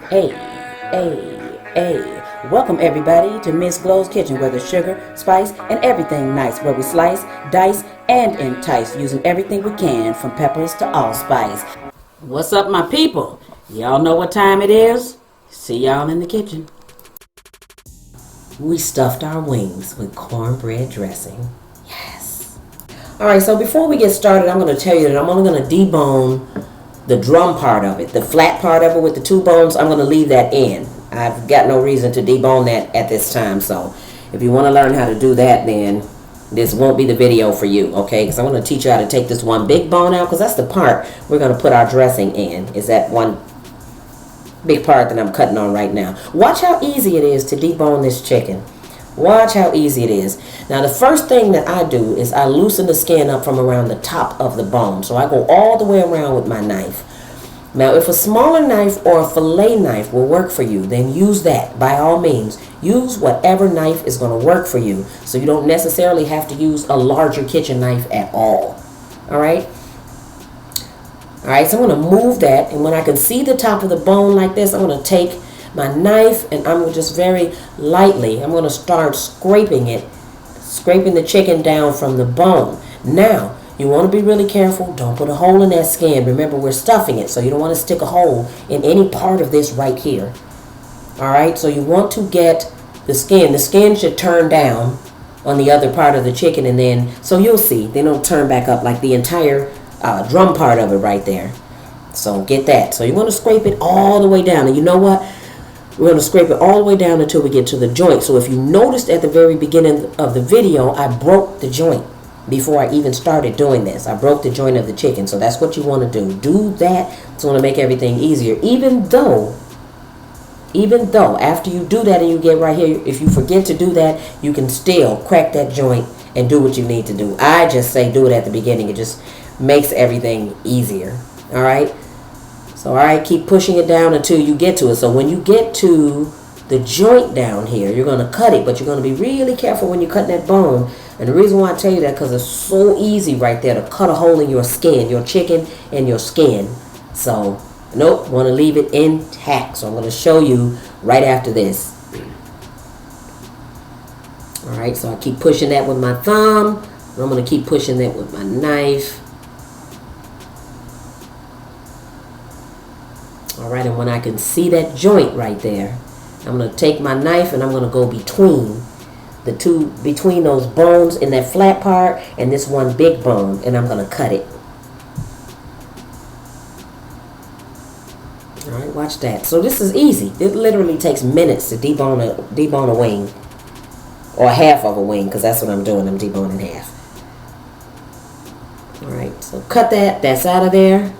Hey, hey. Welcome everybody to Miss Glow's Kitchen, where there's sugar, spice, and everything nice, where we slice, dice, and entice, using everything we can, from peppers to allspice. What's up, my people? Y'all know what time it is? See y'all in the kitchen. We stuffed our wings with cornbread dressing. Yes. Alright, so before we get started, I'm going to tell you that I'm only going to debone the drum part of it. The flat part of it with the two bones, I'm going to leave that in. I've got no reason to debone that at this time. So if you want to learn how to do that, then this won't be the video for you, okay? Because I'm going to teach you how to take this one big bone out, because that's the part we're going to put our dressing in, is that one big part that I'm cutting on right now. Watch how easy it is to debone this chicken. Watch how easy it is. Now the first thing that I do is I loosen the skin up from around the top of the bone. So I go all the way around with my knife. Now if a smaller knife or a fillet knife will work for you, then use that by all means. Use whatever knife is going to work for you, so you don't necessarily have to use a larger kitchen knife at all. Alright? Alright, so I'm going to move that, and when I can see the top of the bone like this, I'm going to take my knife and I'm just very lightly, I'm going to start scraping it, scraping the chicken down from the bone. Now, you want to be really careful. Don't put a hole in that skin. Remember, we're stuffing it, so you don't want to stick a hole in any part of this right here. Alright, so you want to get the skin. The skin should turn down on the other part of the chicken, and then, so you'll see, then it'll turn back up like the entire drum part of it right there. So get that. So you want to scrape it all the way down. And you know what? We're going to scrape it all the way down until we get to the joint. So if you noticed at the very beginning of the video, I broke the joint before I even started doing this. I broke the joint of the chicken. So that's what you want to do. Do that. It's going to make everything easier. Even though after you do that and you get right here, if you forget to do that, you can still crack that joint and do what you need to do. I just say do it at the beginning. It just makes everything easier. All right. So, all right, keep pushing it down until you get to it. So when you get to the joint down here, you're going to cut it, but you're going to be really careful when you cut that bone. And the reason why I tell you that, because it's so easy right there to cut a hole in your skin, your chicken and your skin. So, nope, want to leave it intact. So I'm going to show you right after this. All right, so I keep pushing that with my thumb. And I'm going to keep pushing that with my knife. Alright, and when I can see that joint right there, I'm going to take my knife and I'm going to go between those bones in that flat part and this one big bone, and I'm going to cut it. Alright, watch that. So this is easy. It literally takes minutes to debone a wing, or half of a wing, because that's what I'm doing. I'm deboning half. Alright, so cut that. That's out of there.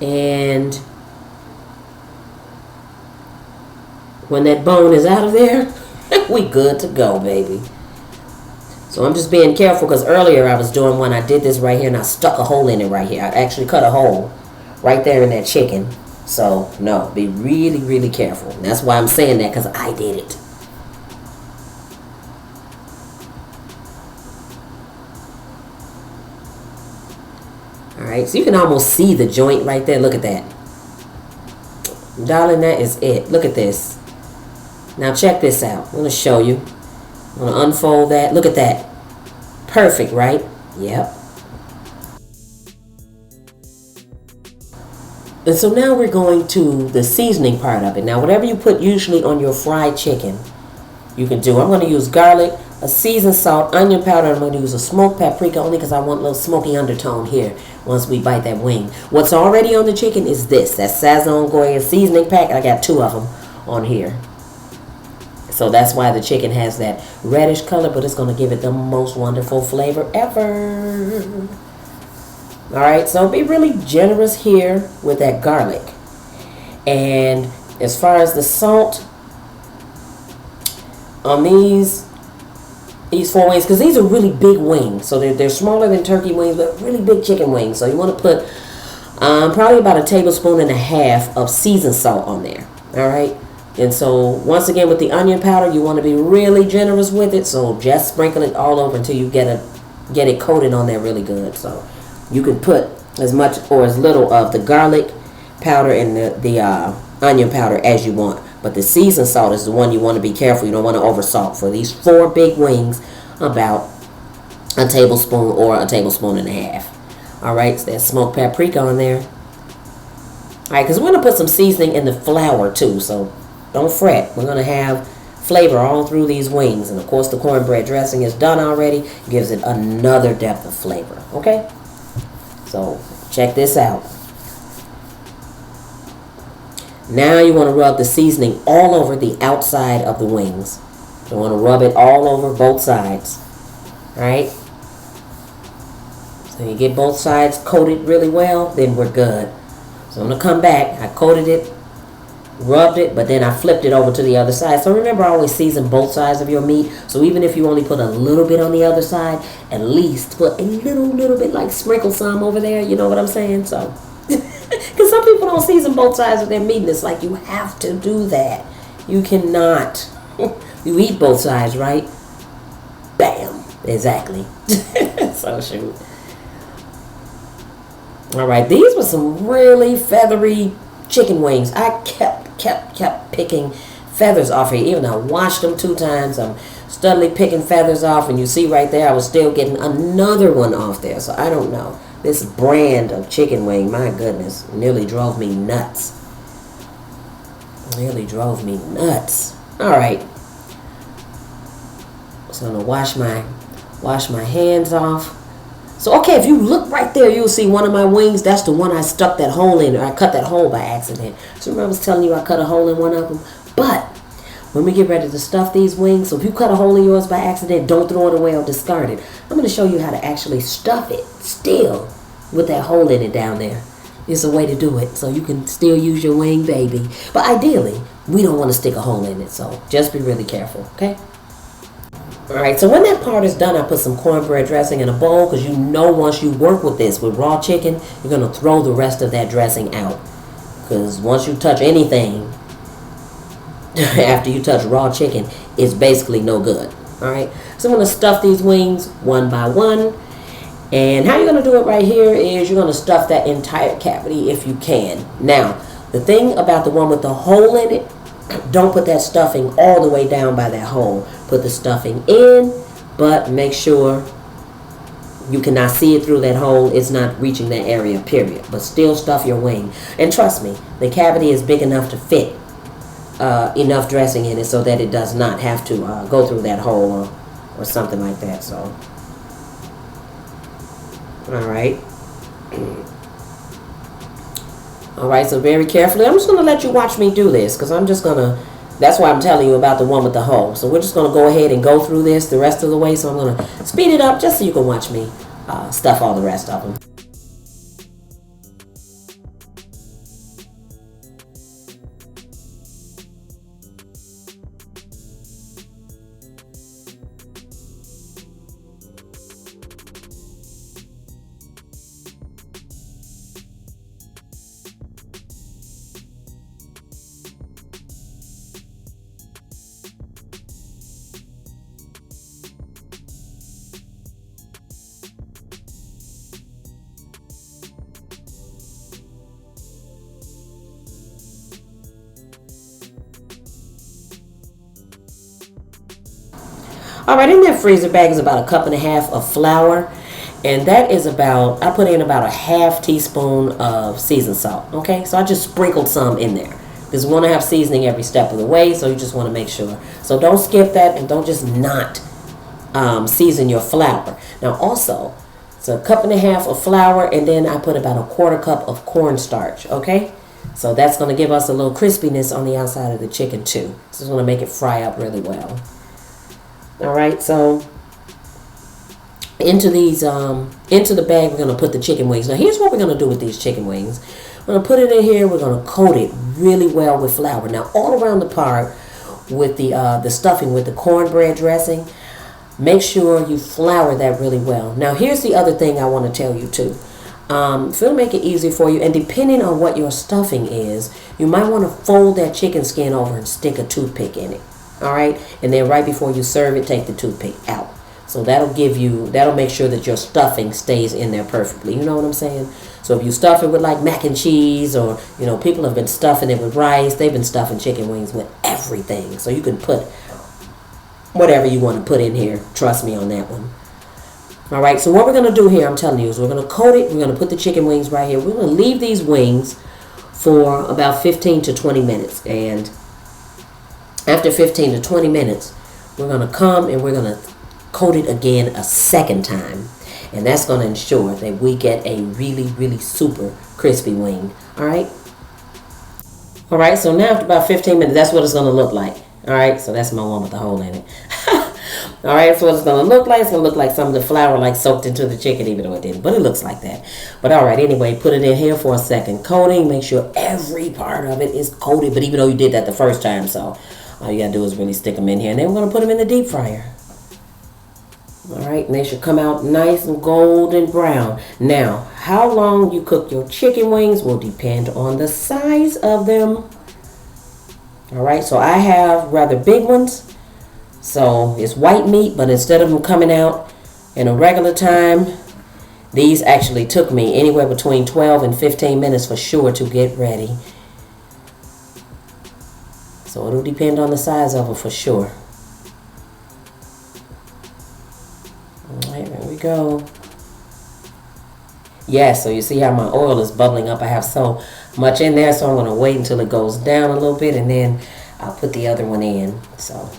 And when that bone is out of there, we good to go, baby. So I'm just being careful, because earlier I was doing one. I did this right here and I stuck a hole in it right here. I actually cut a hole right there in that chicken. So no, be really, really careful. And that's why I'm saying that, because I did it. Alright, so you can almost see the joint right there. Look at that. Darling, that is it. Look at this. Now check this out. I'm going to show you. I'm going to unfold that. Look at that. Perfect, right? Yep. And so now we're going to the seasoning part of it. Now whatever you put usually on your fried chicken, you can do. I'm going to use garlic, a seasoned salt, onion powder. I'm going to use a smoked paprika only because I want a little smoky undertone here once we bite that wing. What's already on the chicken is this. That Sazon Goya seasoning pack. I got 2 of them on here. So that's why the chicken has that reddish color, but it's going to give it the most wonderful flavor ever. Alright, so be really generous here with that garlic. And as far as the salt on these 4 wings, because these are really big wings. So they're smaller than turkey wings, but really big chicken wings. So you want to put probably about 1.5 tablespoons of seasoned salt on there. Alright. And so once again, with the onion powder, you want to be really generous with it. So just sprinkle it all over until you get it coated on there really good. So you can put as much or as little of the garlic powder and the onion powder as you want. But the seasoned salt is the one you want to be careful. You don't want to over salt. For these 4 big wings, about a tablespoon or a tablespoon and a half. All right, so there's smoked paprika on there. All right, because we're going to put some seasoning in the flour too, so don't fret. We're going to have flavor all through these wings. And of course, the cornbread dressing is done already. Gives it another depth of flavor, okay? So check this out. Now you want to rub the seasoning all over the outside of the wings. You want to rub it all over both sides. All right? So you get both sides coated really well, then we're good. So I'm going to come back. I coated it, rubbed it, but then I flipped it over to the other side. So remember, I always season both sides of your meat. So even if you only put a little bit on the other side, at least put a little bit, like sprinkle some over there. You know what I'm saying? So, because some people don't season both sides of their meat, and it's like you have to do that. You cannot. You eat both sides, right? Bam. Exactly. So shoot. All right, these were some really feathery chicken wings. I kept picking feathers off here. Even I washed them 2 times. I'm steadily picking feathers off, and you see right there, I was still getting another one off there. So I don't know. This brand of chicken wing, my goodness, nearly drove me nuts. Nearly drove me nuts. All right. So I'm gonna wash my hands off. So, okay, if you look right there, you'll see one of my wings. That's the one I stuck that hole in, or I cut that hole by accident. So remember I was telling you I cut a hole in one of them? But when we get ready to stuff these wings, so if you cut a hole in yours by accident, don't throw it away or discard it. I'm going to show you how to actually stuff it still with that hole in it down there. It's a way to do it, so you can still use your wing, baby. But ideally, we don't want to stick a hole in it, so just be really careful, okay? Alright, so when that part is done, I put some cornbread dressing in a bowl, because you know once you work with this, with raw chicken, you're going to throw the rest of that dressing out. Because once you touch anything, after you touch raw chicken, it's basically no good. Alright, so I'm going to stuff these wings one by one. And how you're going to do it right here is you're going to stuff that entire cavity if you can. Now, the thing about the one with the hole in it, don't put that stuffing all the way down by that hole. Put the stuffing in, but make sure you cannot see it through that hole. It's not reaching that area, period. But still stuff your wing. And trust me, the cavity is big enough to fit enough dressing in it so that it does not have to go through that hole or something like that. So, alright. Alright, so very carefully. I'm just going to let you watch me do this, because I'm just going to, that's why I'm telling you about the one with the hole. So we're just going to go ahead and go through this the rest of the way. So I'm going to speed it up just so you can watch me stuff all the rest of them. Alright, in that freezer bag is about 1.5 cups of flour. And that is about, I put in about 1/2 teaspoon of seasoned salt. Okay, so I just sprinkled some in there. Because we want to have seasoning every step of the way, so you just want to make sure. So don't skip that, and don't just not season your flour. Now also, it's 1.5 cups of flour, and then I put about 1/4 cup of cornstarch. Okay, so that's going to give us a little crispiness on the outside of the chicken too. This is going to make it fry up really well. Alright, so into the bag we're going to put the chicken wings. Now here's what we're going to do with these chicken wings. We're going to put it in here. We're going to coat it really well with flour. Now all around the part with the stuffing with the cornbread dressing, make sure you flour that really well. Now here's the other thing I want to tell you too. If it'll make it easy for you, and depending on what your stuffing is, you might want to fold that chicken skin over and stick a toothpick in it. Alright, and then right before you serve it, take the toothpick out. So that'll make sure that your stuffing stays in there perfectly. You know what I'm saying? So if you stuff it with like mac and cheese, or people have been stuffing it with rice, they've been stuffing chicken wings with everything. So you can put whatever you want to put in here. Trust me on that one. All right, so what we're going to do here, I'm telling you, is we're going to coat it. We're going to put the chicken wings right here. We're going to leave these wings for about 15 to 20 minutes. And after 15 to 20 minutes, we're going to come and we're going to coat it again a second time. And that's going to ensure that we get a really, really super crispy wing. All right? All right, so now after about 15 minutes, that's what it's going to look like. All right, so that's my one with the hole in it. All right, so what it's going to look like, it's going to look like some of the flour like soaked into the chicken, even though it didn't. But it looks like that. But all right, anyway, put it in here for a second. Coating, make sure every part of it is coated. But even though you did that the first time, so all you got to do is really stick them in here. And then we're going to put them in the deep fryer. All right, and they should come out nice and golden brown. Now, how long you cook your chicken wings will depend on the size of them. All right, so I have rather big ones. So it's white meat, but instead of them coming out in a regular time, these actually took me anywhere between 12 and 15 minutes for sure to get ready. So it'll depend on the size of them for sure. All right, there we go. Yeah, so you see how my oil is bubbling up. I have so much in there, so I'm going to wait until it goes down a little bit, and then I'll put the other one in. So,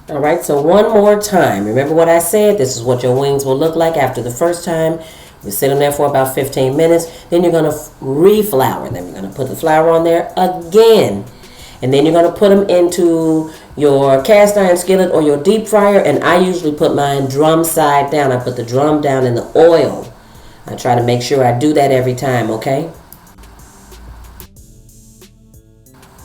all right, so one more time. Remember what I said? This is what your wings will look like after the first time. You sit them there for about 15 minutes. Then you're going to reflour them. You're going to put the flour on there again. And then you're going to put them into your cast iron skillet or your deep fryer. And I usually put mine drum side down. I put the drum down in the oil. I try to make sure I do that every time, okay?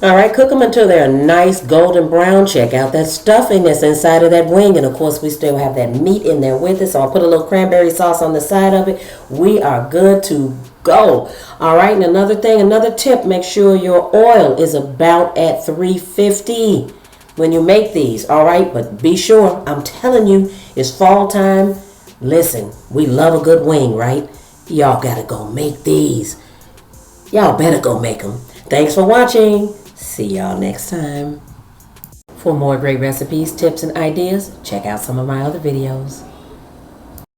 All right, cook them until they're nice golden brown. Check out that stuffing that's inside of that wing. And, of course, we still have that meat in there with it. So I'll put a little cranberry sauce on the side of it. We are good to go. All right, and another thing, another tip, make sure your oil is about at 350 when you make these. All right, but be sure, I'm telling you, it's fall time. Listen, we love a good wing, right? Y'all got to go make these. Y'all better go make them. Thanks for watching. See y'all next time. For more great recipes, tips, and ideas, check out some of my other videos.